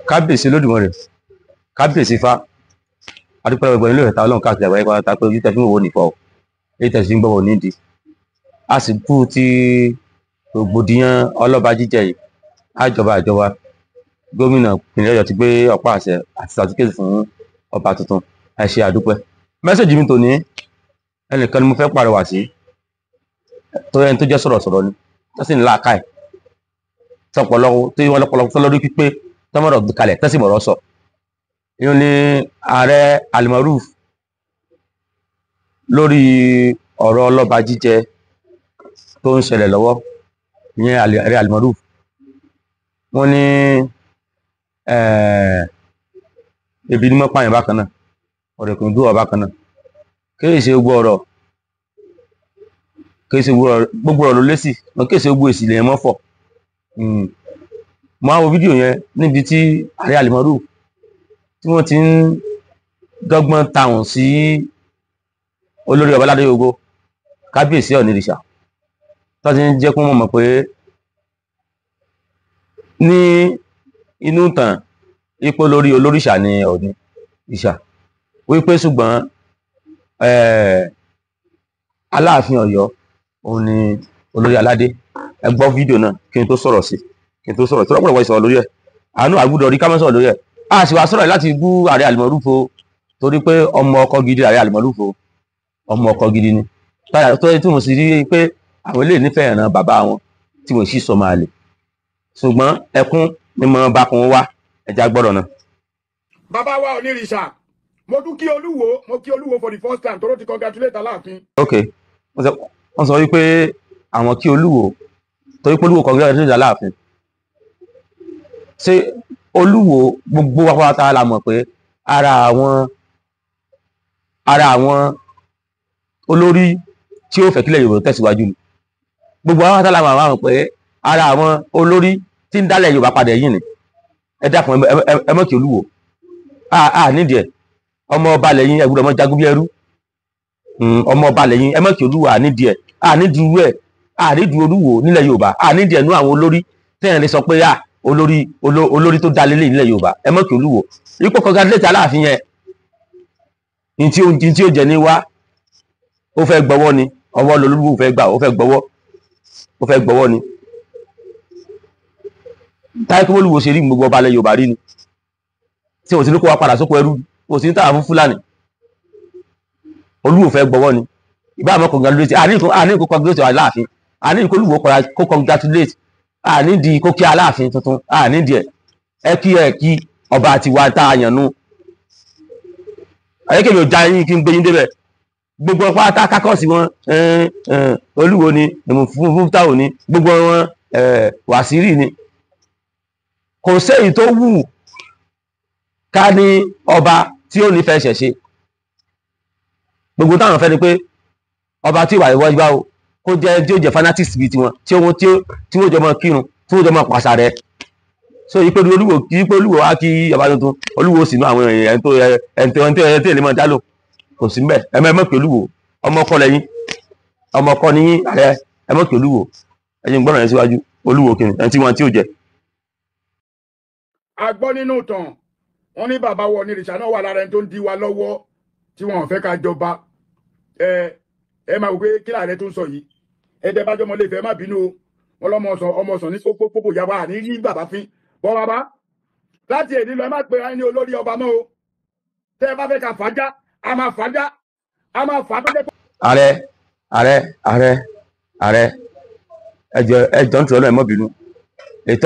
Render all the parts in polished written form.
kábíyèsí Olódùmarè, kábíyèsí Ifá, adúpẹ́ gbogbo nílò ìta Ọlọ́run káàkiri àgbáyé pátá pé ojú tẹ fi ń wò ní ìfọ́ èyí tẹ fi ń gbọ́wọ́ nídìí. A sì kú ti rògbòdìyàn ọlọ́ba jíjẹ yìí, àjọba gómìnà ìpínlẹ̀ Ọ̀yọ́ ti gbé ọ̀pá àṣẹ àti sàtífíkẹ́tì fún ọba tuntun. Ẹ ṣé àdúpẹ́. Mẹ́sẹ̀jì mi tòní, ẹnìkan ni mo fẹ́ pàrọwà sí, tó ẹni tó jẹ́ sọ̀rọ̀sọ̀rọ̀ ni tó sì ń làákàyè tọpọlọpọ tí wọ́n lọ́pọlọpọ tó lórí pípé tọmọdọ gbé kalẹ̀ tẹsí mọ̀rọ̀ sọ. ìyẹn ni ààrẹ Almaroof lórí ọ̀rọ̀ ọlọ́ba jíjẹ tó ń ṣẹlẹ̀ lọ́wọ́. ìyẹn ààrẹ Almaroof wọ́n ní ebi ní mọ́páyàn bákan náà, ọ̀rẹ́ kò ń dúró bákan náà. kéè ṣe gbogbo ọ̀rọ̀ gbogbo ọ̀rọ̀ ló lésì, wọn kéè ṣe gbogbo èsì lèyàn mọ́ fọ̀. Mo á wo fídíò yẹn níbi tí ààrẹ Almaroof tí wọ́n ti ń dọ́gbọ́n tàwọn sí olórí ọba Ládéyògo, kábíyèsí Ọ̀nìrìṣà, tó ti ń jẹ́ kó mọ̀ pé ní inú ìtàn ipò lórí olóríṣà ni Ọ̀nìrìṣà, wípé ṣùgbọ́n Aláàfin Ọ̀yọ́ òun ni olórí aládé. Ẹ gbọ́ fídíò náà kí n tó sọ̀rọ̀ sí tí lọ́pọ̀lọpọ̀ ìsọ̀rọ̀ lórí ẹ̀. Àánú àgùdọ̀ rí kámẹ́sọ̀ lórí ẹ̀. A sì wá sọ̀rọ̀ láti bú ààrẹ Almaroof o, torí pé ọmọ ọkọ gidi ààrẹ Almaroof o, ọmọ ọkọ gidi ni. tó tí mo sì rí pé àwọn eléyìí nífẹ̀ẹ́ ìran bàbá wọn tí mo sì sọ máa lè, ṣùgbọ́n ẹkún ni mo bá kun wá. ẹja gbọ́dọ̀ náà. Bàbá wa Ọ̀nìrìṣà, mo tún kí Olúwo, mo kí Olúwo for the first time tó ló ti congratulate Aláàfin. ok wọ́n sọ wípé àwọn kí Olúwo torí pé Olúwo congratulate Aláàfin. ṣé Olúwo gbogbo wa pátá la mọ̀ pé ara àwọn olórí tí ó fẹ́ kílẹ̀ Yorùbá tẹ̀síwájú ni. gbogbo wa pátá la mọ̀ pé ara àwọn olórí tí ń dálẹ̀ Yorùbá padà yìí ni. ẹ dákun ẹ mọ̀ kí Olúwo nídìí ẹ̀, ọmọ ọba lẹ́yìn ẹ gbọ́dọ̀ mọ́ jagun bí ẹrú. ọmọ ọba lẹ́yìn ẹ mọ̀ kí Olúwo nídìí ẹ̀, nídìí Olúwo nílẹ̀ Yorùbá, nídìí ẹnu àwọn olórí tẹ́yìn lè sọ pé olórí tó dá lélẹ̀ nílẹ̀ Yorùbá. ẹ mọ̀ kí Olúwo ipò congratulate Aláàfin yẹn ní tí ó jẹ ní wá, ó fẹ́ gbọ́wọ́ ni, ọwọ́ lolúwo fẹ́ gbà, ó fẹ́ gbọ́wọ́ ni. táyé kí Olúwo ṣe rí gbogbo ọba ilẹ̀ Yorùbá rí ni, tí wọ́n ti ní kó wá padà sóko ẹrú, wọ́n ti ní tààrà fún Fúlàní. Olúwo fẹ́ gbọ́wọ́ ni. ìbá àmọ́ congratulate, àní kó congratulate Aláàfin, àní kó Olúwo kó congratulate, ànídìí kó kí Aláàfin tuntun, ànídìí ẹ kí ọba àti wa tá a yàn nú. ayékèmí ò já yín kí n gbé yín débẹ̀. gbogbo pátá kákọ́ọ̀sì wọn Olúwo ni, fún táwọn ni, gbogbo wọn Wàsíìrì ni. kò séyìí tó wù ká ní ọba tí ó nífẹ̀ẹ́ ṣẹ̀ṣe. gbogbo táwọn fẹ́ ni pé ọba tí ìwà ìwọ ìgbà o kó jẹ́ tí ó jẹ́ fanatics bíi tiwọn, tí wọ́n jọ mọ kírun, tí wọ́n jọ mọ pàṣà rẹ̀. so ìpè Olúwo wá kí ọba tuntun, Olúwo sì nú àwọn èèyàn tó èlé mọ́ dálò kò sí mbẹ́. ẹ mọ̀ pé Olúwo ọmọ ọkọ lẹ́yìn, ọmọ ọkọ ní ààrẹ. ẹ mọ̀ pé Olúwo ẹ̀yin gbọ́dọ̀ yẹn síwájú. Olúwo kìnnì ẹni tí wọ́n tí ò jẹ. A gbọ́ nínú ìtàn wọ́n ní bàbá wa Ọ̀nìrìṣà náà wà lára ẹni tó ń di wa lọ́wọ́ tí wọn ò fẹ́ ká jọba. ẹ máa wò pé kí láàrẹ tó ń sọ yìí, ẹdẹ bá jọmọ lè fẹ́ má bínú o. wọn lọmọ ọsàn ní pópó yàrá àní rí bàbá fín bọ́ bàbá láti èdè lọ ẹ má pe ẹni olórí ọba mọ́ o. tẹ́ ẹ bá fẹ́ ká fàájá a máa fàájá a máa fà á tó jẹ́ pé. ààrẹ ẹjọ ń tún ọlọ́ọ̀ ẹ má bínú. èyí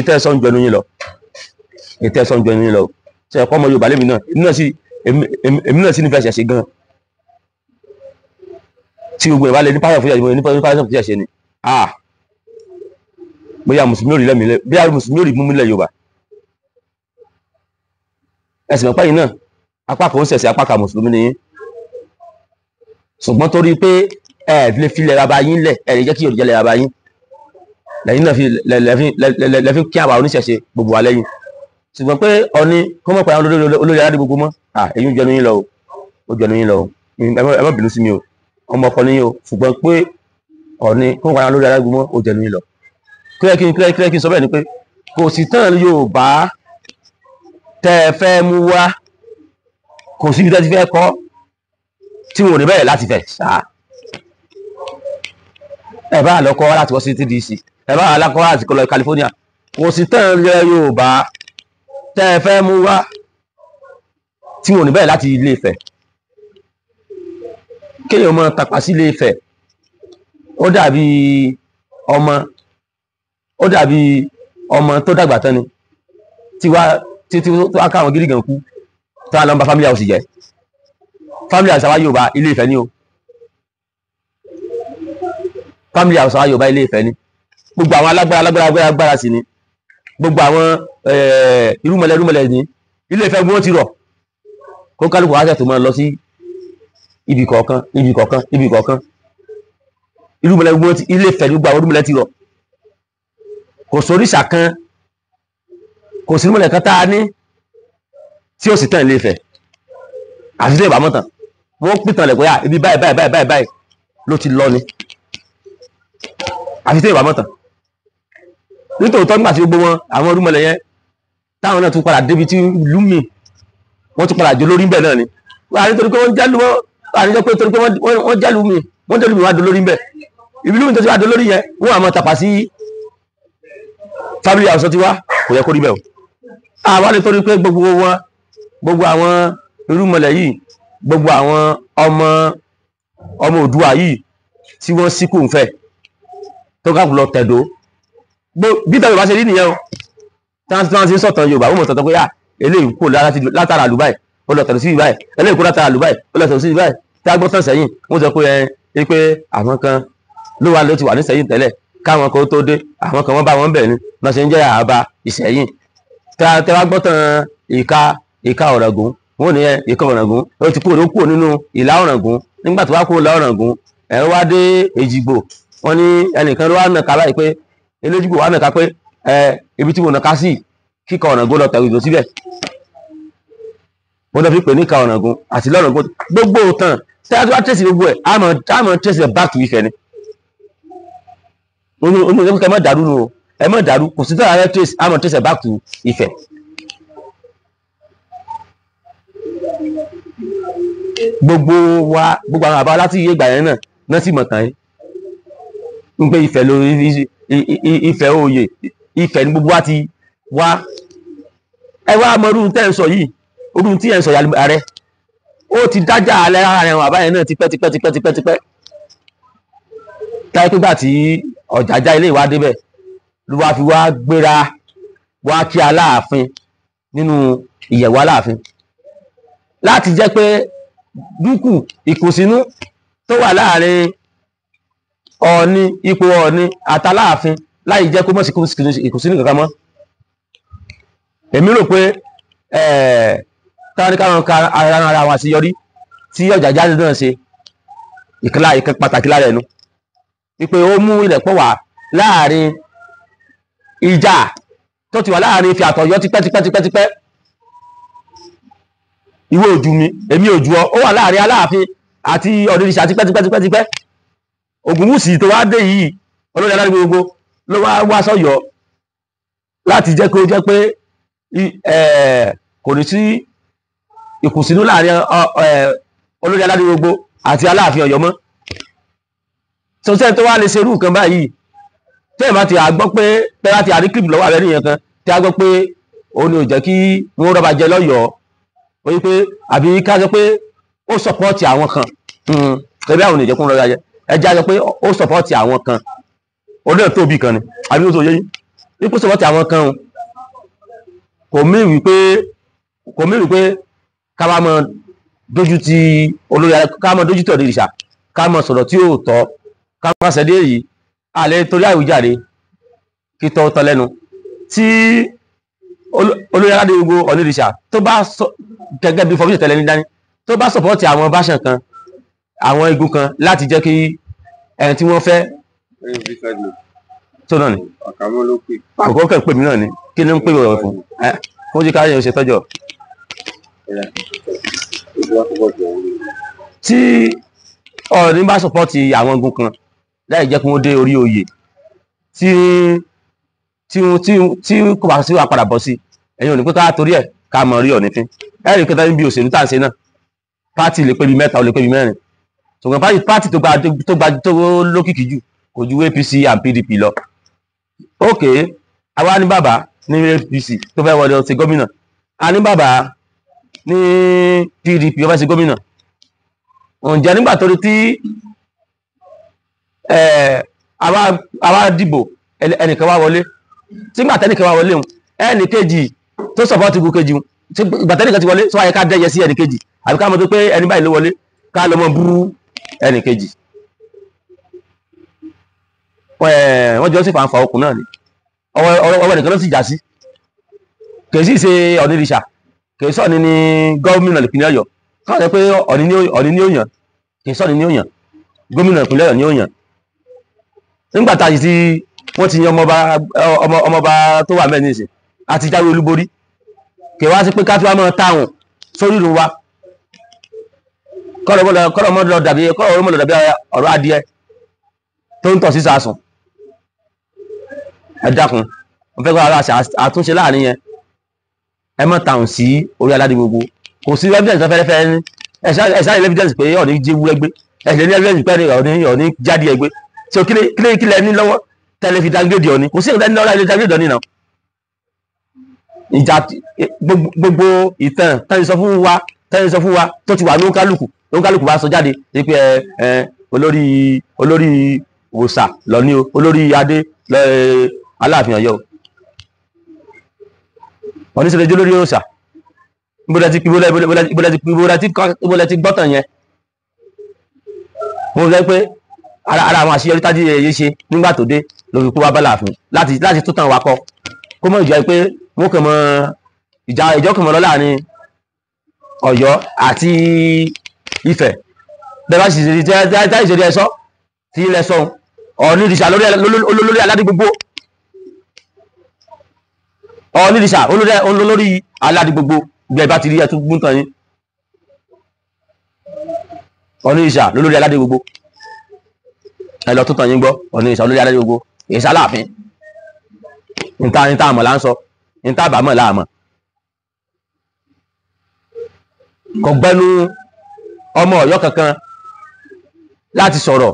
tẹ́ ẹ sọ ń jẹnu yín lọ, ṣe ẹ̀kọ́ ọmọ Yorùbá lèmi náà, èmi náà sì nífẹ̀ẹ́ ṣẹ̀ṣe gan. tí gbogbo ìwà lè ní pàṣẹ fún ṣẹ̀ṣe ni bóyá mùsùlùmí ò rí mú mílẹ̀ Yorùbá. ẹ̀sìn mọ̀pá yìí náà apá kan ń ṣẹ̀ṣẹ̀ apá kan mùsùlùmí ni yín, ṣùgbọ́n torí pé ẹ lè fi lẹ̀ bàbá yín lẹ̀, ẹ lè jẹ́ kí Yorùbá lẹ̀ bàbá yín lẹ́yìn náà lẹ́fí kí àwa oníṣẹ̀ṣe gbogbo wa lẹ́yìn. ṣùgbọ́n pé Ọọ̀ni kó mọ̀ pé àwọn olórí aládé gbogbo mọ́ èyí ń jẹnu yín lọ o, ó jẹnu yín lọ o. ẹ má bínú sí mi o, ọmọ ọkọ níyìn o, ṣùgbọ́n pé Ọọ̀ni kó mọ̀ pé àwọn olórí aládé gbogbo mọ́, ó jẹnu yín lọ. kílẹ̀ kí n sọ bẹ́ẹ̀ ni pé kò sí tán Yorùbá tẹ́ ẹ fẹ́ mú wá kò síbi tẹ́ ti fẹ́ kọ́ tí wọn ò ní bẹ̀rẹ̀ láti fẹ̀ ṣáà ẹ bá lọ kọ́ láti Washington DC ẹ bá lọ kọ́ láti kọ́ lọ California kò sí tán ilẹ̀ Yorùbá tẹ́ ẹ fẹ́ mú wá tí wọn ò ní bẹ̀rẹ̀ láti Ilé Ifẹ̀ kéèyàn mọ́ tàpá sí Ilé Ifẹ̀ ó dàbí ọmọ tó dàgbà tán ni tí wá káwọn gírí gan kú tó wá lọ ń ba family house jẹ́ family house àwa Yorùbá Ilé Ifẹ̀ ni o family house àwa Yorùbá Ilé Ifẹ̀ ni gbogbo àwọn alágbára sí ni gbogbo àwọn irúmọlẹ̀ ní Ilé Ifẹ̀ gbọ́n ti rọ̀ kó kálukú wá ṣẹ̀ tó máa lọ sí ibì kọ̀ọ̀kan irúmọlẹ̀ gbọ́n ti Ilé Ifẹ̀ ní gbogbo àwọn irúmọlẹ̀ ti rọ̀ kò sóríṣà kan kò sí irúmọlẹ̀ kan tá a ní tí ó sì tán Ilé Ifẹ̀ àti tó ìbámọ́ tán wọ́n pìtàn lẹ̀ pé ibi báyìí ló ti lọ ni àti tó ìbámọ́ tán nítòótọ́ nígbà tí gbogbo wọn àwọn irúmọlẹ̀ yẹn táwọn náà tún padà débi tí ìlú mi wọ́n tún padà jó lórí ń bẹ̀ náà ni wọ́n á nítorí pé wọ́n jálù wọn àníjọ́ pé torí pé wọ́n jálù mi wọ́n á dó lórí ń bẹ̀ ìbílú mi tó ti wá dó lórí yẹn wọ́n á máa tàpá sí family house ti wá kò yẹ kó rí bẹ́ẹ̀ o àwa nítorí pé gbogbo àwọn irúmọlẹ̀ yìí gbogbo àwọn ọmọ Oòduà yìí tí wọ́n síkù ń fẹ́ tó ká lọ tẹ̀dó bí tẹ̀dó bá ṣe rí nìyẹn o táwọn ti ń sọ̀tàn Yorùbá wọ́n mọ̀ sọ̀tàn pé eléyìí kò látara àlùbáì ó lọ tẹ̀dó sí ibáì eléyìí kò látara àlùbáì ó lọ tẹ̀dó sí ibáì tí a gbọ́ tán sẹ́yìn wọ́n sọ pé àwọn kan ló ti wà ní Ìṣẹ̀yìn tẹ́lẹ̀ káwọn kan tó dé àwọn kan wọ́n bá wọn bẹ̀ ni wọ́n ṣe ń jẹ́ àbá Ìṣẹ̀yìn tẹ́ wá gbọ́ tán ìka Ọ̀ràngún wọ́n ní ìka Ọ̀ràngún ó ti kúrò nínú ìlà Ọ̀ràngún nígbà tó wá kúrò ìlà Ọ̀ràngún ẹ̀rọ wá dé Èjìgbò wọ́n ní ẹnìkan ló wá nàka báyìí pé Eléjìgbò wá nàka pé ibi tí mo nàka sí kíka Ọ̀ràngún lọ tẹ̀wé ìdò síbẹ̀ wọ́n lọ fi pè ní ìka Ọ̀ràngún àti lọ́ràngún gbogbo tán tẹ́lá tó wá tẹ̀sí gbogbo ẹ̀ àmọ́ tẹ̀sí ẹ̀ back to Ifẹ̀ ni onímọ̀ ẹ má dàrú nù o ẹ má dàrú kò sí tẹ́lá rẹ̀ trace àmọ́ tẹ̀sí ẹ̀ back to Ifẹ̀. gbogbo àwọn àbá láti iye ìgbà yẹn náà sì mọ̀ tán yín ń pé Ifẹ̀ lórí Ifẹ̀ òye Ifẹ̀ ní gbogbo wa ti wá ẹ wá mọ orun tẹ́ ń sọ yìí orun tí ẹ̀ ń sọ yàrá rẹ ó ti dájà alẹ́ ara rẹ̀ àbá yẹn náà tipẹ́ táyé pígbà tí Ọ̀jájá ilé ìwà débẹ̀ ló wá fi wá gbéra wá kí Aláàfin nínú ìyẹ̀wò Aláàfin láti jẹ́ pé dúkù ìkùnsínú tó wà láàrin Ọọ̀ni ipò Ọọ̀ni àtàláàfin láì jẹ́ kó mọ̀ sí ìkùnsínú kankan mọ́ èmi rò pé táwọn káwọn ka ara wọn àṣeyọrí tí Ọ̀jájá náà ṣe ìkan pàtàkì lára ẹnu wípé ó mú ilẹ̀ pọ̀ wá láàrin ìjà tó ti wà láàrin Ifẹ̀ àtọ̀yọ́ tipẹ́ ìwé ojú mi èmi ojú ọ ó wà láàrin Aláàfin àti Ọ̀nìrìṣà tipẹ́ Ògúnwùsì tó wá dé yìí olórí aláàrin gbogbo ló wá sọ́yọ́ láti jẹ́ kó jẹ́ pé kò ní sí ìkùnsínú láàrin olórí aláàrin gbogbo àti Aláàfin Ọ̀yọ́ mọ́ sọ́sẹ́ tó wá lè ṣerú nǹkan báyìí tẹ́ ẹ̀ bá ti àgbọ́ pé pẹ́lá ti àrí clip lọ́wọ́ àbẹ́rẹ́ yẹn kan tí a gbọ́ pé òun ni ò jẹ́ kí wọ́n rọ́bà jẹ lọ́yọ̀ọ́ ó yí pé àbí ká sọ pé ó sọpọ́ọ̀tì àwọn kan ẹbí àwọn ènìyàn kún rọ́bà jẹ ẹjẹ́ sọ pé ó sọpọ́ọ̀tì àwọn kan ó dẹ̀ tóbi kan ni àbí ó tó yẹ yín ipò sọpọ́ọ̀tì àwọn kan kò mí wí pé ká bá mọ dójú ti olórí ká mọ dójú ti Ọ̀nìrìṣà ká mọ sọ̀rọ̀ tí ó tọ́ ká má ṣẹdé yìí àlẹ́ torí àwùjáde kí tọ́ tọ́ lẹ́nu tí olórí aládé gbogbo Ọ̀nìrìṣà tó bá gẹ́gẹ́ bí fọmíṣẹ̀ tẹ́lẹ̀ ní dání tó bá sọ̀pọ̀tì àwọn báṣàn kan àwọn igun kan láti jẹ́ kí ẹni tí wọ́n fẹ́ tó náà ni àkókò kẹ́ ń pè mí náà ni kí ni ń pè wọ̀ fún fún jí káyọ̀ ṣe tọ́jọ́ tí Ọọ̀ni bá sọ̀pọ̀tì àwọn igun kan láì jẹ́ kí wọ́n dé orí oyè tí kò bá sí wà padà bọ̀ sí ẹ̀yin ò ní pé ká torí ẹ̀ ká mọ rí Ọọ̀ni fín ẹ̀rí kẹta níbi òṣèlú tá à ń ṣe náà pátì lè pé bí 3 ó lè pé bí 4 ṣùgbọ́n pátì tó lókìkí jù kò ju APC and PDP lọ. ok àwa ní bàbá ní APC tó fẹ́ wọlé ṣe gómìnà a ní bàbá ní PDP ó fẹ́ ṣe gómìnà ǹjẹ́ nígbà tó rí tí àwa dìbò ẹnìkan wá wọlé tí gbà tẹ́nìkan wá wọlé ẹnì kejì tó sọ̀pọ̀tì gbogbo kejì ìgbà tẹ́nìkan ti wọlé tó wáyé ká dẹ́yẹ sí ẹnì kejì àbí ká mọ̀ tó pé ẹni báyìí ló wọlé ká lọ mọ búrú ẹnì kejì wọ́n jọ sí fàǹfà okùn náà ni ọwọ́ ẹnìkan ló sì já sí kì í sì ṣe Ọ̀nìrìṣà kì í sọ̀ni ní gómìnà ìpínlẹ̀ Ọ̀yọ́ káwọn sọ pé Ọ̀nì ní òyàn kì í sọ̀ni ní òyàn gómìnà ìpínlẹ̀ Ọ̀yọ́ ní òyàn nígbà tá a yìí tí wọ́n ti yan ọmọọba tó wà mẹ́rin nìṣẹ́ àti jáwé olúborí kì í wá sí pé ká tó wá mọ́ táwọn sórí ìlú wa kọ́rọ̀ mọ́dọ̀ dàbí ọ̀rọ̀ adìẹ tó ń tọ̀ sí sàásùn ẹ dákun wọ́n fẹ́ kọ́ ara àtúnṣe láàrin yẹn ẹ mọ́ táwọn sí orí aládé gbogbo kò sí evidence tó fẹ́rẹ́fẹ́ ní ẹ̀sán evidence pé Ọọ̀ni jẹ́ wú ẹgbẹ́ ẹ̀sán evidence pé Ọọ̀ni jáde ẹgbẹ́ tí o kílẹ̀ ní lọ́wọ́ tẹ́lẹ̀ fi dáńgédì Ọọ̀ni kò sí ìrìn lọ́wọ́ ilé dáńgédì Ọọ̀ni náà ìjà gbogbo ìtàn tẹ́lẹ̀ sọ fún wa tó ti wà ní òǹkálùkù bá sọ jáde pé olórí òòṣà lọ́ní o olórí adé Aláàfin Ọ̀yọ́ Ọọ̀ni sọ lè jẹ́ olórí òòṣà ìbúlẹ̀ ti gbọ́tàn yẹn mo fẹ́ pé ara àwọn àṣeyọrí tájí èyí ṣe nígbà tó dé lórí kó wá bá Láàfin láti tó tàn wá kọ kó mọ̀ ìjọ pé wọ́n kàn mọ́ ìjọ kàn mọ́ lọ láàrin Ọ̀yọ́ àti Ifẹ̀ bẹ́ẹ̀ bá sì ṣe táyì ṣe rí ẹ̀ṣọ́ tí ilẹ̀ sọ Ọ̀nìrìṣà olórí aládé gbogbo Ọ̀nìrìṣà olórí aládé gbogbo gbẹ̀ bá ti rí ẹ̀tún gbúntàn yín Ọ̀nìrìṣà olórí aládé gbogbo ẹ lọ tó tàn yín gbọ́ Ọ̀nìrìṣà olórí aládé gbogbo èsà Láàfin níta àmọ̀ là ń sọ níta àbámọ̀ láàmọ̀ kò gbẹ́nu ọmọ Ọ̀yọ́ kankan láti sọ̀rọ̀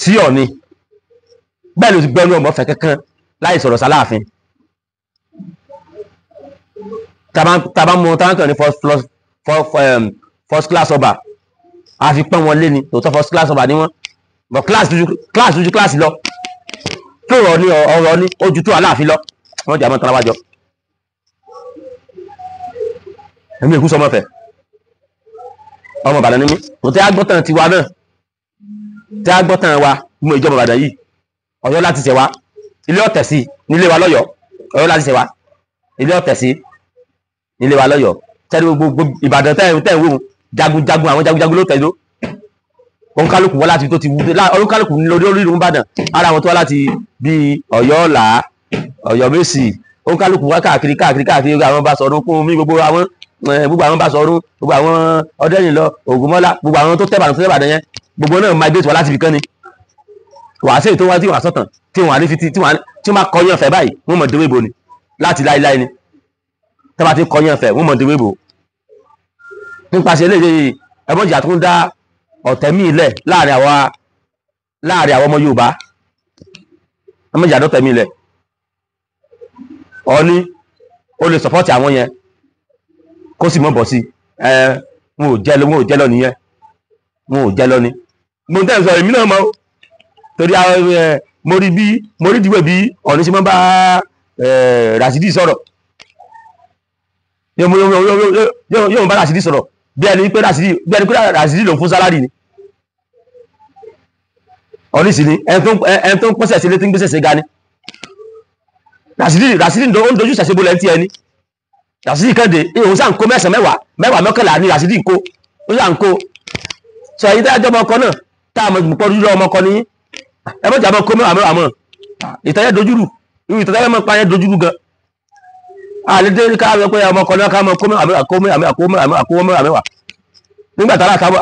sí Ọọ̀ni bẹ́ẹ̀ ló ti gbẹ́nu ọmọ Ọ̀fẹ́ kankan láì sọ̀rọ̀ sáláàfin tàbá mọ táǹkàn ní first class ọba àfi pọ́n wọn lé ni tòótọ́ first class ọba ni wọ́n bọ̀ class lójú class lọ tó ọ̀rọ̀ ní ojú tó Aláàfin lọ wọ́n jà mọ́ tán láwájọ ẹ̀mí èkú sọmọ Ọ̀fẹ́ ọmọ Ìbàdàn ní mí kò tẹ́ agbọ́tàn tiwa náà tẹ́ agbọ́tàn wa mú ìjọba Ìbàdàn yìí Ọ̀yọ́ láti ṣẹ̀ wá ilé ọ̀tẹ̀ sí nílé wa lọ́yọ̀ọ́ Ọ̀yọ́ láti ṣẹ̀ wá ilé ọ̀tẹ̀ sí nílé wa lọ́yọ̀ọ́ tẹ́lẹ̀ gbogbo Ìbàdàn tẹ́ ń wò jagunjagun àwọn jagunjagun ló tẹ̀lé òǹkálùkù wọ́n láti tó ti wú òǹkálùkù lórí ìlú Ìbàdàn ara àwọn tó wá láti bí Ọ̀yọ́ Ọ̀là Ọ̀yọ́ Mèsì òǹkálùkù wá káàkiri àwọn bá sọ̀rọ̀ kún mí gbogbo àwọn bá sọ̀rọ̀ gbogbo àwọn Ọdẹ́rìnlọ Ògúnmọ́lá gbogbo àwọn tó tẹ́bàdàn yẹn gbogbo náà migrate wá láti fi kán ni wàá sí ètò wá tí wàá sọ̀tàn tí wọ́n àrífi tí wọ́n máa kọyán fẹ́ báyìí wọ́n mọ̀ dewé bo ni láti láíláí ni tí wọ́n bá ti kọyán fẹ́ wọ́n mọ̀ dewé bo nípasẹ̀ eléyìí ẹ̀bọ́njà tó ń dá ọ̀tẹ̀ míì lẹ̀ láàrin àwọn ọmọ Yorùbá ẹ̀bọ́njà tó tẹ̀ míì lẹ̀ Ọọ̀ni ó lè sọ̀pọ̀tì àwọn yẹn kó sì mọ̀ bọ̀ sí wọn ò jẹ́ lọ nìyẹn wọn ò jẹ́ lọ ni mo tẹ́ sọ èmi náà mọ́ torí mo rí díwẹ̀ bí Ọọ̀ni ṣe máa bá Ràṣídì sọ̀rọ̀ yóò bá Ràṣídì sọ̀rọ̀ bí ẹni pé Ràṣídì ló fún sálárì ni Ọọ̀ni sì ni ẹni tó ń pọ́sẹ̀ sí ilé tí ń gbéṣẹ̀ sí ga ni Ràṣídì ó ń dojú ṣẹ̀ṣẹ̀ bolẹ̀ ń tí ẹni Ràṣídì kẹ́dẹ̀ ìhòòhùn sáà ń kó mẹ́wàá mọ́kànlá ní Ràṣídì ń kó ó sáà ń kó sọ èyí tẹ́jọ́ ọmọ ọkọ náà tá a mọ̀ pọ̀ dúró ọmọ ọkọ ní ẹ mọ̀ jà mọ́ kó mẹ́wàá mọ́ ìtẹ́yẹ dojúrù irú ìtẹ́yẹ mọ́ pààyẹ dojúrù gan àlédè ká rẹ pé ọmọ ọkọ náà ká mọ́ kó mẹ́wàá nígbà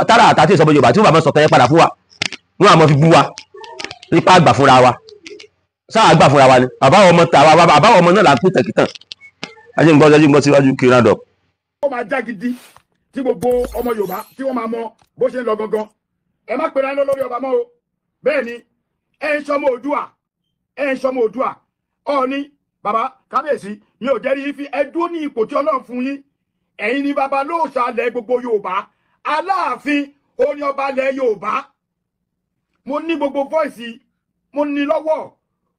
tára àtàtì ìsọmọ Yorùbá tí wọ́n bá mọ́ sọ̀tẹ́ padà fún wa wọ́n àmọ́ fi bú wa nípa àgbà fúnra wa sáà àgbà fúnra wa ni àbáwọ̀ ọmọ náà là ń pín tẹ̀kítàn ajé ń gbọ́ síwájú kí round up. ó máa já gidi tí gbogbo ọmọ Yorùbá tí wọ́n máa mọ bó ṣe ń lọ gangan. Ẹ má pera lórí ọba mọ́ o. Bẹ́ẹ̀ ni ẹ ń sọmọ Oòduà Ọọ̀ni bàbá kábíyèsí mi ò jẹ́rìí fi ẹ dúró ní ipò tí Ọlọ́run fún yín. Ẹ̀yin ni bàbá lóòṣà lẹ̀ gbogbo Yorùbá. Aláàfin ó ní ọba lẹ̀ Yorùbá. Mo ní gbogbo voice mo ní lọ́wọ́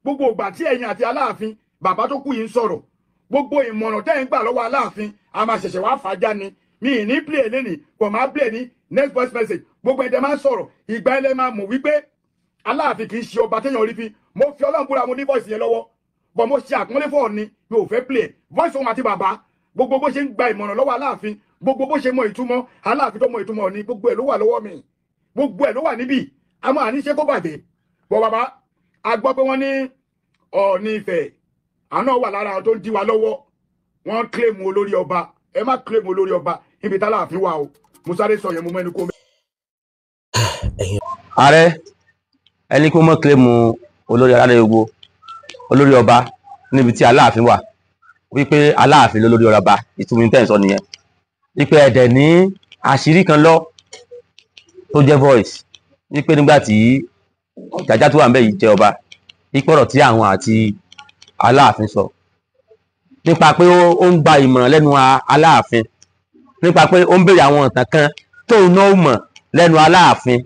gbogbo ìgbà tí ẹ̀yin àti Aláàfin bàbá tó kú yìí ń sọ̀rọ̀. Gbogbo ìmọ̀ràn tẹ́ ń gbà lọ́wọ́ Aláàfin a máa ṣẹ̀ṣẹ̀ wá fàájà ni mi ì ní play lẹ́nìí kò máa play ní next voice message gbogbo ẹ̀dẹ̀ máa ń sọ̀rọ̀ ìgbà ẹlẹ́ máa mọ̀ wípé Aláàfin kì í ṣe ọba téèyàn rí fi mo fi Ọlọ́run búra mo ní voice yẹn lọ́wọ́ bọ̀ mo ṣe àpọ́nlé fún Ọọ̀ni mi ò fẹ́ play voice òun àti bàbá gbogbo bó ṣe ń gba ìmọ̀ràn lọ́wọ́ Aláàfin gbogbo bó ṣe mọ ìtumọ̀ Aláàfin tó mọ ìtumọ̀ Ọọ̀ni gbogbo ẹ̀ ló wà lọ́wọ́ mi gbogbo ẹ̀ ló wà níbí a máa ní ṣe kó bàjẹ́ bọ̀ bàbá a gbọ́ pé wọ́n ní Ọọ̀ni Ifẹ̀ àná wà lára àwọn tó ń dí wa lọ́wọ́ wọ́n claim olórí ọba ẹ má claim olórí ọba ibi tá Aláàfin wà o mo sáré sọ yẹn mo mẹ́nu kó. ààrẹ ẹni kó mọ́ claim olórí aládé gbogbo olórí ọba níbi tí Aláàfin wà wípé Aláàfin lólórí ọba ìtumọ̀ tẹ́ ń sọ nìyẹn wípé ẹ̀dẹ̀ ní àṣírí kan lọ tó jẹ́ voice wípé nígbà tí Jájá tó wà ń bẹ̀ yìí jẹ́ ọba wípé ọ̀rọ̀ tí àwọn àti Aláàfin sọ nípa pé ó ń gba ìmọ̀ràn lẹ́nu Aláàfin nípa pé ó ń béèrè àwọn ọ̀tàn kan tóun náà mọ̀ lẹ́nu Aláàfin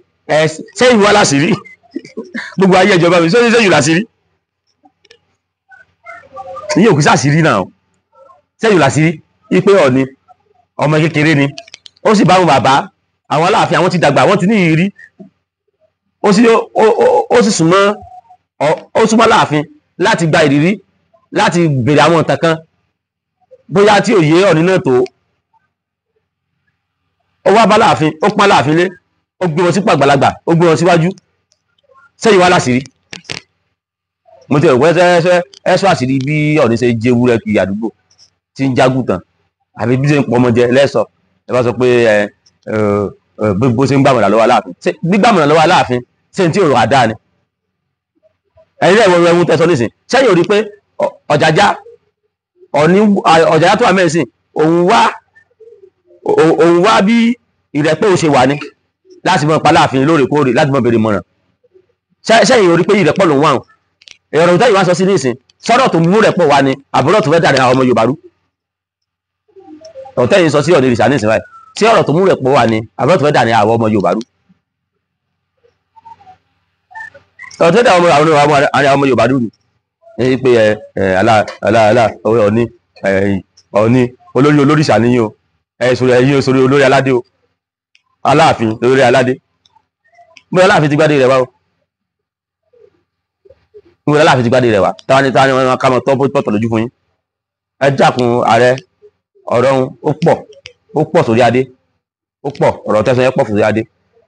sẹ́yìn wá láṣìírí gbogbo ayé ìjọba mi sẹ́yìn láṣìírí ní òkú sáṣìírí náà sẹ́yìn láṣìírí wípé Ọọ̀ni ọmọ kékeré ni ó sì bá wọn bàbá àwọn Aláàfin àwọn ti dàgbà wọ́n ti ní ìrírí ó sì súnmọ́ Aláàfin láti gba ìrírí láti béèrè àwọn ọ̀tàn kan bóyá tí òye Ọọ̀ni náà tó ó wá bá Aláàfin ó pọ́n Aláàfin lé ó gbé wọn sípò àgbàlagbà ó gbé wọn síwájú sẹ́yìn wá láṣìírí mo ti rò pé ẹ̀ṣọ́ àṣírí bí Ọọ̀ni ṣe jẹ́ ewúrẹ́ kiri àdúgbò tí ń jágùn tán àbí bí ṣe ń pọmọ jẹ lẹ́sọ̀ ẹ bá sọ pé bó ṣe ń gbàmọ̀ràn lọ́wọ́ Aláàfin gbígbàmọ̀ràn lọ́wọ́ Aláàfin ṣé ní tí òrò àdá ni ẹ̀yin náà ìwọ̀n ẹ̀wọ̀n tẹ̀sán nísìn sẹ́yìn ò rí pé Ọ̀jájá tó wà mẹ́sìn òun wá bí ìrẹ́pẹ́ ò ṣe wà ní láti mọ̀ pa Aláàfin lóòrèkóòrè láti mọ̀ béèrè mọ̀ràn sẹ́yìn ò rí pé ìrẹ́pọ̀ lòun wà ẹ̀rọ ìtẹ́yìn wá sọ sí nísìn sọ́dọ̀ tó mú rẹ̀pọ̀ wá ní àbúrò tó fẹ́ dàrí àwọn ọmọ Yorùbá rú ọ̀tẹ́yìn sọ sí Ọọ̀ni ìrìṣà nísìn báyìí sí ọ̀rọ̀ tó mú rẹ̀pọ̀ wá ní àbúrò tó fẹ́ dàrí àwọn ọmọ Yorùbá rú ọ̀tẹ́ dà àwọn ọmọ Yorùbá rú ni pé Ọọ̀ni olórí olóríṣà níyìn o ẹ̀yìn sórí olórí aládé o Aláàfin olórí aládé bóyá Aláàfin ti gbádé rẹ̀ wá o bóyá Aláàfin ti gbádé rẹ̀ wá táwọn ní wọn ká mọ tọ́pọ̀ lójú fún yín ẹ jákun ààrẹ ọ̀rọ̀ ó pọ̀ sórí adé ó pọ̀ ọ̀rọ̀ tẹ́sán yẹn pọ̀ sórí adé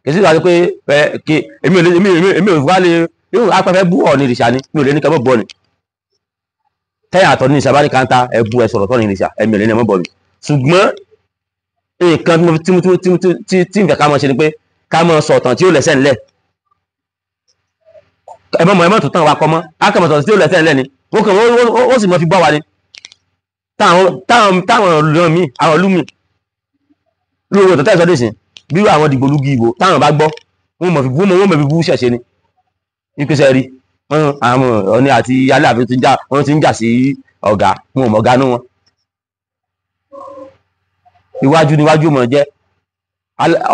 kìí sí ìwádìí pé èmi ò wá lè yóò apẹ́fẹ́ bú Ọọ̀ni ìrìṣà ni mi ò lè ní kẹ́ mọ́ bọ́ ni tẹ́yà àtọ̀ ní ìṣàbárí káńtà ẹ̀bù ẹ̀ sọ̀rọ̀ tọ́ni ìrìṣà ẹ̀mí ò lè ní ẹ̀mọ́ bọ́ mi ṣùgbọ́n nǹkan tí nǹkan ká mọ̀ ṣe ni pé ká mọ̀ sọ̀tàn tí ó lẹ́sẹ̀ ńlẹ̀ ẹ̀mọ́ tó tàn wá kọ́ mọ́ ákàmọ̀ sọ̀tàn tí ó lẹ́sẹ̀ ńlẹ̀ ni ó sì mọ́ fi bọ́ wa ni táwọn olùràn mi àwọn olú mi lórí ọ̀tọ̀ tẹ́sọ̀ dé sí bí àwọn dìgbòlugi ìbò táwọn bá gbọ́ wọ́n mọ̀ fi bú ṣẹ̀ṣẹ̀ ni ìpèsè rí àwọn Ọọ̀ni àti Aláàfin wọ́n ti ń jà sí ọ̀gá wọn ò mọ̀ ọ̀gá nú wọn iwájú níwájú mọ̀ jẹ́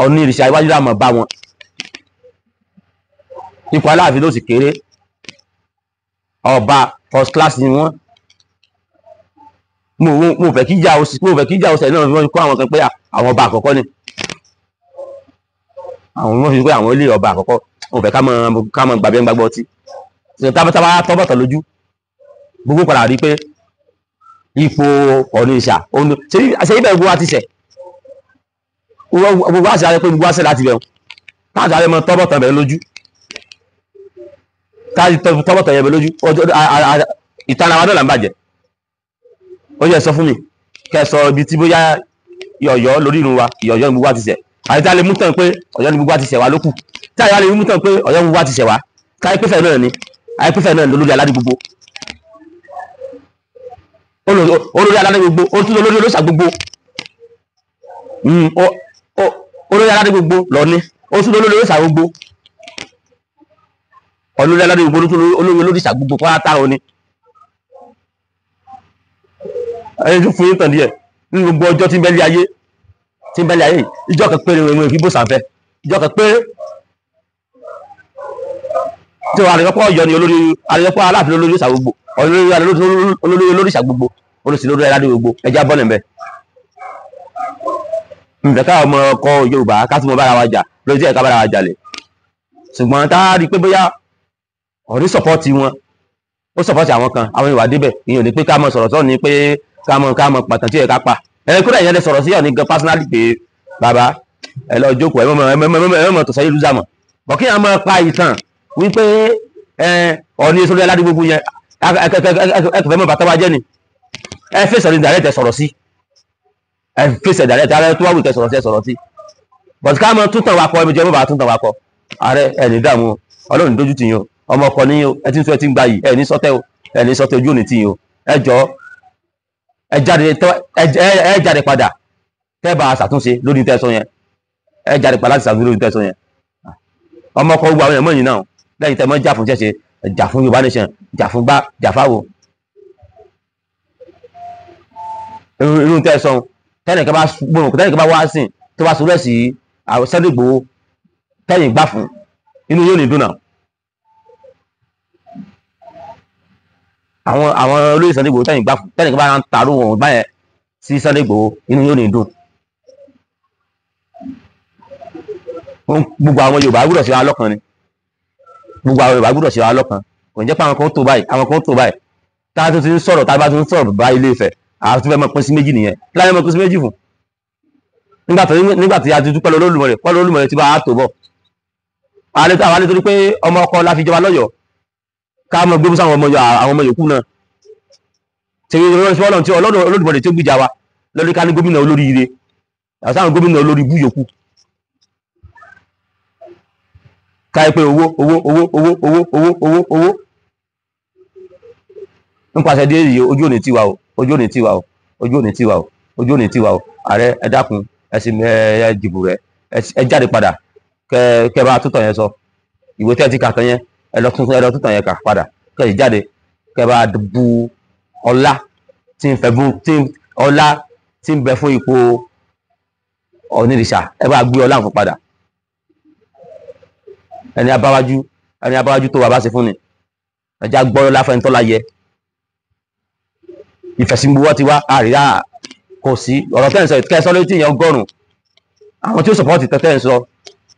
Ọọ̀ni ìrìṣà iwájú láàmọ̀ bá wọn ipò Aláàfin ló sì kéré ọba first class ni wọ́n mo fẹ́ kí ìjà ọ̀sẹ̀ náà wọ́n kọ́ àwọn kan pé àwọn ọba àkọ́kọ́ ni àwọn wọ́n fi pé àwọn ilé ọba àkọ́kọ́ mo fẹ́ ká mọ̀ gbàgbé gbàgbọ́ ọtí tábàtábà tọ́bọ̀tọ̀ lójú gbogbo padà rí pé ipò Ọọ̀ni ìrìṣà ṣe ibẹ̀ gbogbo wa ti ṣẹ̀ gbogbo àṣẹ àrẹ pé gbogbo àṣẹ láti bẹ̀rù káàkiri àrẹ mọ tọ́bọ̀tọ̀ bẹ̀rẹ̀ lójú káàkiri tọ́bọ̀tọ̀ yẹ̀ bẹ̀rẹ̀ lójú ìtàn àwọn náà ń bàjẹ́ ó yẹ sọ fún mi kẹ́ sọ ibi tí bóyá Ọ̀yọ́ lórí irun wa Ọ̀yọ́ ni gbogbo wa ti ṣẹ̀ àti tá a lè mú tàn pé Ọ̀yọ́ ni gbogbo wa ti ṣẹ̀ wá lókù tí àyà lè mú tàn pé Ọ̀yọ́ gbogbo wa ti ṣẹ̀ wá káyé pẹ́fẹ́ náà ni àyè pẹ́fẹ́ náà lórí aládé gbogbo olórí aládé gbogbo ó tún olórí olóṣà gbogbo olórí aládé gbogbo lọ ní ó tún olórí olóṣà gbogbo olórí aládé gbogbo ó tún olórí olóṣà gbogbo pátá òní ẹni tún fún yín tàn díẹ̀ ní gbogbo ọjọ́ tí ń bẹ́lẹ̀ ayé ìjọ kan péré ìwé ìfibò sànfẹ́ ìjọ kan péré tí wọ́n àrẹ̀yọ́pọ̀ ọ̀yọ́ ni olórí àrẹ̀yọ́pọ̀ aláàfin olórí olóṣà gbogbo olórí olóríṣà gbogbo olóṣì lórí aládé gbogbo ẹja bọ́ọ̀lù ń bẹ. ǹjẹ́ káwọn ọmọ ọkọ Yorùbá ká tún mọ bára wa jà lórí tí ẹ̀ka bára wa jà lẹ̀ ṣùgbọ́n tá a rí i pé bóyá ọ̀rí sọ̀pọ́ọ̀tì wọn ó sọ̀pọ́ọ̀tì àwọn kan àwọn ìwà débẹ̀ ìyẹn ò ní pé ká mọ sọ̀rọ̀ sọ́ọ̀ ní pé ká mọ pàtàkì tí ẹ̀ka pa ẹ̀rẹ́ kúrò ìyẹn lè sọ̀rọ̀ sí ọ̀ní gan pásínálì pé bàbá ẹ lọ jókòó ẹ mọ̀ tó sẹ́yìn lùzàmọ̀ bọ̀ kí àwọn máa pa ìtàn wípé ọ̀ní sórí aládé gbogbo yẹn ẹkẹfẹ́ mọ̀ bàtà wa jẹ́ ni ẹ fèsì ọ̀ní dàrẹ́ tẹ sọ̀rọ̀ sí ẹ fèsì dàrẹ́ tẹ ara tó wà wù tẹ sọ̀rọ̀ sí ẹ sọ̀rọ̀ sí bọ̀dù ká mọ túntàn wa kọ ẹbí jẹ́ mọ̀ bá túntàn wa kọ ààrẹ ẹ ní dààmú Ọlọ́run dójú tì yín o ọmọ ọkọ ní ẹ ti ń sọ ẹ ti ń gba yìí ẹ ní sọtẹ o ẹ ní sọtẹ ojú òní tì yín o ẹ jọ ẹ jáde padà tẹ́ bá a ṣàtúnṣe lórí tẹ́sán yẹn ẹ jáde padà láti ṣàtúnṣe lórí tẹ́sán yẹn ọmọ ọkọ gbogbo àwọn èèyàn mọ̀nyí náà lẹ́yìn tẹ́ mọ́ jà fún ṣẹ̀ṣẹ̀ jà fún Yorùbá nation jà fún gbá jà fáwo irú tẹ́sán tẹ́nìkan bá gbóhùn tẹ́nìkan bá wá sìn tó bá sọ̀rọ̀ sí àwọn Sunday Igboho tẹ́yìn gbà fún inú yóò ní dùn náà àwọn olóyè Sunday Igboho tẹ́yìn gbà fún tẹ́nìkan bá ń tààrù wọn báyẹn sí Sunday Igboho inú yóò ní dùn gbogbo àwọn Yorùbá gbọ́dọ̀ ṣe wa lọ́kàn ni gbogbo àwọn Yorùbá gbọ́dọ̀ ṣe wa lọ́kàn kò ní jẹ́ pé àwọn kan tó báyìí àwọn kan tó báyìí tá a tún ti ń sọ̀rọ̀ tá a bá tún ń sọ̀rọ̀ bá Ilé Ifẹ̀ àwọn tó fẹ́ máa pín sí méjì nìyẹn láyé máa pín sí méjì fún nígbà tí a ti dúpẹ́ Olódùmarè tí bá a tó bọ̀ àwọn alẹ́ torí pé ọmọ ọkọ la fi jọba lọ́yọ̀ọ́ ká mọ gbé sáwọn àwọn ọmọ yòókù náà ṣe Ọlọ́run tí Olódùmarè tí ó gbìjà wa lórí ká ní gómìnà olórí ire àti àwọn gómìnà olórí ibú yòókù káyé pé owó nípasẹ̀ dé èyí ojú òní tiwa o ojú òní tiwa o ojú òní tiwa o ojú òní tiwa o ààrẹ ẹ dákun ẹ sì ẹ dìbò rẹ ẹ jáde padà kẹ bá tútàn yẹn sọ ìwé tẹ́ ti kà tán yẹn ẹ lọ tútàn yẹn kà padà kẹ sì jáde kẹ bá bu ọlá tí ń bẹ fún ipò onírìṣà ẹ bá gbé ọlá fún padà ẹni abáwájú tó wà bá ṣe fún ni ẹjá gbọ́rọ̀ láfẹ́ni tó láyẹ ìfẹ̀sìngbówọ́ ti wá àríyá kò sí ọ̀rọ̀ tẹ́ ń sọ kẹsọ́ lórí tí èèyàn ọgọ́rùn àwọn tí ó sọpọ́ọ̀tì tẹ́ ń sọ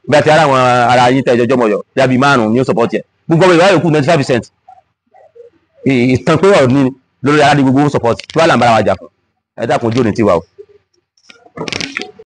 bí a ti ara àwọn ara yín tẹ́ ìjọjọ́ mọ̀yọ́ bí a bí márùn-ún ní ó sọpọ́ọ̀tì ẹ̀ gbogbo ọmọ ìwà yòókù 95% ìtàn pé ọ̀rọ̀ ní lórí aládé gbogbo sọpọ́ọ̀tì tí wàá là ń bára wa jà fún ẹ dákun ojú òní tiwa o.